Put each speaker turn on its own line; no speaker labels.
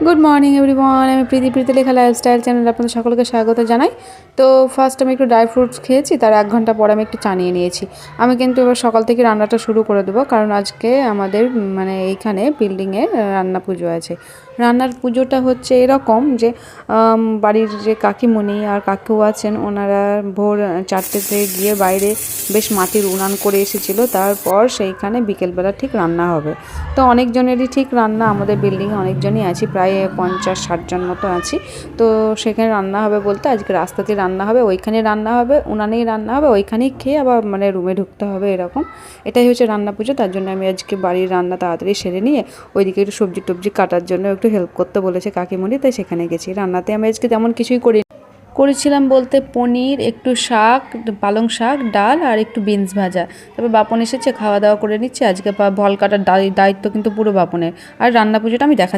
Good morning everyone, আমি প্রীতি লেখা lifestyle চ্যানেলে আপনাদের সকলকে স্বাগত জানাই। তো ফার্স্ট আমি একটু ড্রাই ফ্রুটস খেয়েছি, তার 1 ঘন্টা পর আমি একটু চা নিয়ে নিয়েছি। আমি কিন্তু এবার সকাল থেকে রান্নাটা শুরু করে দেবো, কারণ আজকে আমাদের মানে এইখানে বিল্ডিংয়ে রান্না পুজো আছে। রান্নার পুজোটা হচ্ছে এরকম যে বাড়ির যে কাকিমণি আর কাকু আছেন, ওনারা ভোর 4টেতে গিয়ে বাইরে বেশ মাটির উনান করে এসেছিলো। তারপর সেইখানে বিকেলবেলা ঠিক রান্না হবে। তো অনেকজনেরই ঠিক রান্না, আমাদের বিল্ডিংয়ে অনেকজনই আছি, প্রায় 50-60 জন মতো আছি। তো সেখানে রান্না হবে বলতে আজকে রাস্তাতেই রান্না হবে, ওইখানে রান্না হবে, উনানেই রান্না হবে, ওইখানেই খেয়ে আবার মানে রুমে ঢুকতে হবে, এরকম। এটাই হচ্ছে রান্না পুজো। তার জন্য আমি আজকে বাড়ির রান্না তাড়াতাড়ি সেরে নিয়ে ওইদিকে একটু সবজি টবজি কাটার জন্য একটু হেল্প করতে বলেছে কাকিমণি, তাই সেখানে গেছি। রান্নাতে আমি আজকে তেমন কিছুই করেছিলাম বলতে পনির, একটু শাক, পালং শাক, ডাল আর একটু বিনস ভাজা। তারপর বাপন এসেছে, খাওয়া দাওয়া করে নিচ্ছে। আজকে ফল কাটার দায়িত্ব কিন্তু পুরো বাপনের। আর রান্না পুজোটা আমি দেখাচ্ছি।